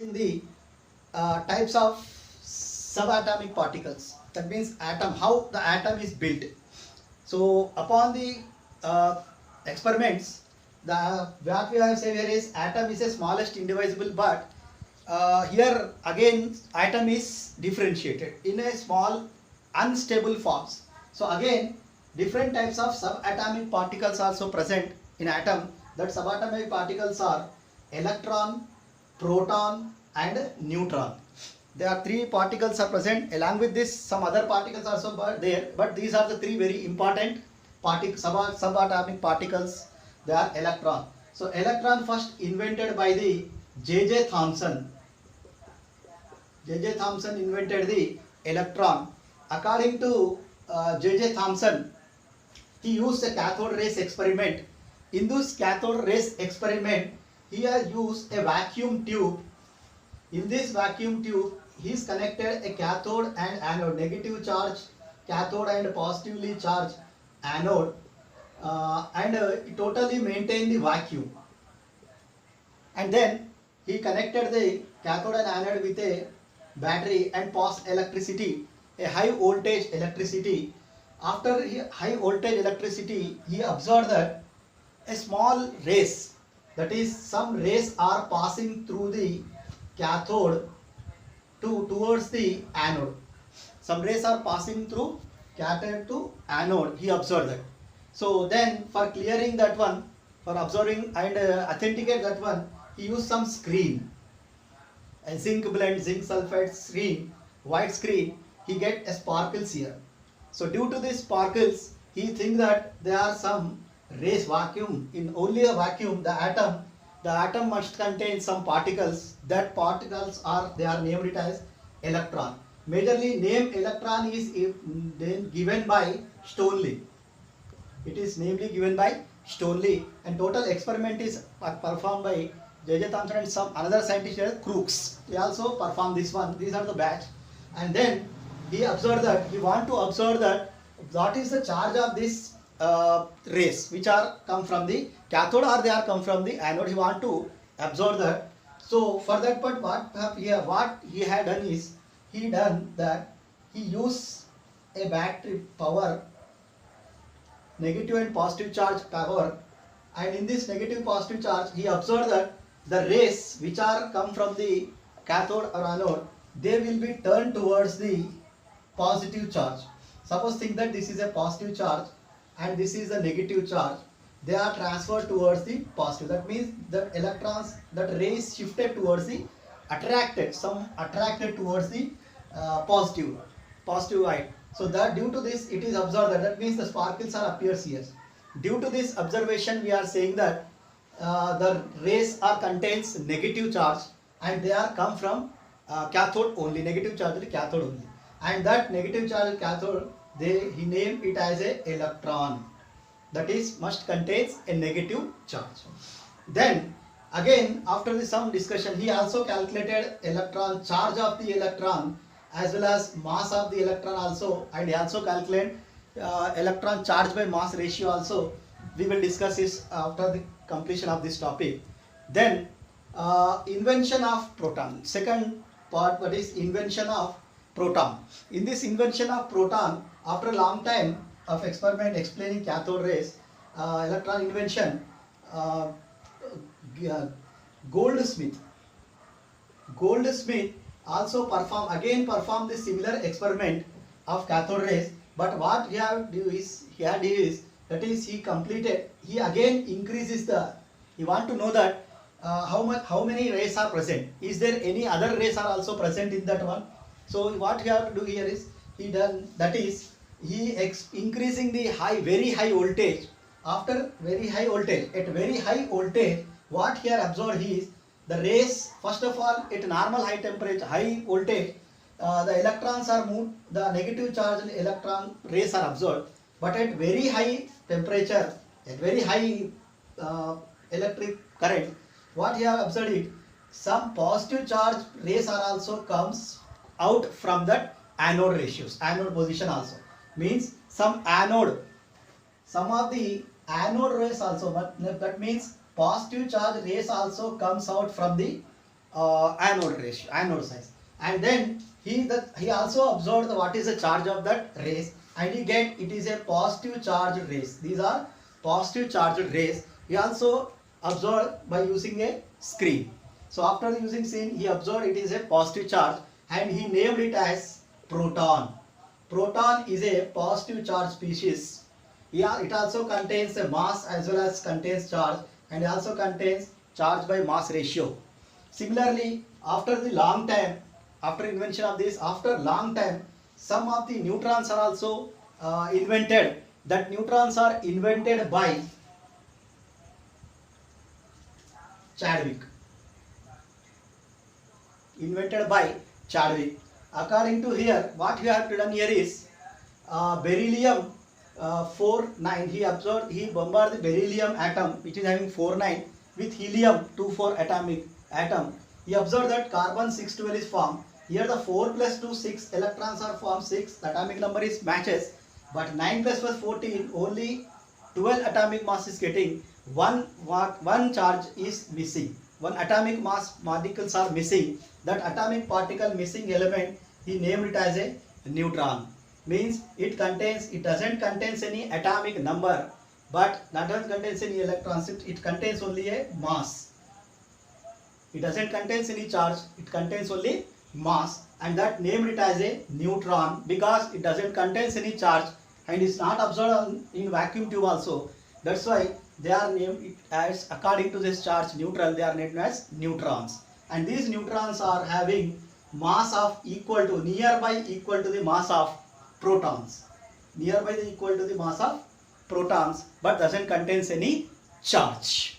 In the types of subatomic particles, that means atom, how the atom is built. So upon the experiments, the what we have said here is atom is the smallest indivisible, but here again atom is differentiated in a small unstable forms. So again different types of subatomic particles also present in atom. That subatomic particles are electron, proton and neutron. There are three particles are present. Along with this, some other particles also are there, but these are the three very important subatomic particles. They are electron. So electron first invented by the J.J. Thomson. J.J. Thomson invented the electron. According to J.J. Thomson, he used a cathode rays experiment. In this cathode rays experiment, he has used a vacuum tube. In this vacuum tube, he is connected a cathode and anode, negative charge cathode and positively charged anode, and totally maintain the vacuum. And then he connected the cathode and anode with a battery and passed electricity, a high voltage electricity. After high voltage electricity, he observed that a small rays, that is some rays are passing through the cathode towards the anode. Some rays are passing through cathode to anode, he observed that. So then for clearing that one, for observing and authenticate that one, he used some screen, a zinc blend, zinc sulfide screen, white screen. He get a sparkles here. So due to these sparkles, he think that there are some rays vacuum. In only a vacuum, the atom must contain some particles. That particles are, they are named it as electron. Majorly name electron is then given by Stoney. It is namely given by Stoney, and total experiment is performed by J.J. Thomson and some another scientist, Crookes. They also performed this one. These are the batch, and then he observed that he want to observe that what is the charge of this rays which are come from the cathode or they are come from the anode. He want to observe that. So for that part, what he had done is he used a battery power, negative and positive charge power, and in this negative positive charge he observed that the rays which are come from the cathode or anode, they will be turned towards the positive charge. Suppose think that this is a positive charge and this is a negative charge. They are transferred towards the positive. That means the electrons, that rays shifted towards the attracted towards the positive side. So that due to this it is observed that means the sparkles are appears here. Due to this observation, we are saying that the rays are contains negative charge and they are come from cathode only, negative charge cathode only, and that negative charge cathode he named it as a electron, that is must contains a negative charge. Then again after some discussion, he also calculated electron charge of the electron as well as mass of the electron also, and he also calculated electron charge by mass ratio also. We will discuss this after the completion of this topic. Then invention of proton, second part, what is invention of proton. In this invention of proton, after a long time of experiment explaining cathode rays, electron invention, Goldsmith also perform the similar experiment of cathode rays, but what he had do is that is he completed, he again increases he want to know that how many rays are present, is there any other rays are also present in that one. So what he have to do here is he done, that is he increasing the very high voltage. After very high voltage, at very high voltage, what here observed is the rays, first of all at normal high temperature, high voltage, the electrons are moved, the negative charge electron rays are absorbed, but at very high temperature, at very high electric current, what you have observed is some positive charge rays are also comes out from that anode ratios, anode position also. Means some of the anode rays also, but that means positive charge rays also comes out from the anode size. And then he also observed what is the charge of that rays, and he get it is a positive charged rays. These are positive charged rays. He also observed by using a screen. So after using screen, he observed it is a positive charge, and he named it as proton. Proton is a positive charge species. Yeah, it also contains a mass as well as contains charge, and also contains charge by mass ratio. Similarly, after the long time, after invention of this, after long time, some of the neutrons are also invented. That neutrons are invented by Chadwick. Invented by Chadwick. According to here, what we have done here is beryllium 4,9. He bombarded the beryllium atom, which is having 4,9, with helium 2,4 atomic atom. He observed that carbon 6,12 is formed. Here the 4 plus 2 6 electrons are formed 6. The atomic number is matches, but 9 plus 14 only 12 atomic mass is getting. One charge is missing. One atomic mass particles are missing. That atomic particle missing element, he named it as a neutron. Means it doesn't contains any atomic number, but not doesn't contains any electrons. It contains only a mass. It doesn't contains any charge. It contains only mass, and that named it as a neutron because it doesn't contains any charge and is not observed in vacuum tube also. That's why they are named it as, according to this charge neutral, they are named as neutrons. And these neutrons are having mass of equal to, nearby equal to the mass of protons. Nearby equal to the mass of protons, but doesn't contains any charge.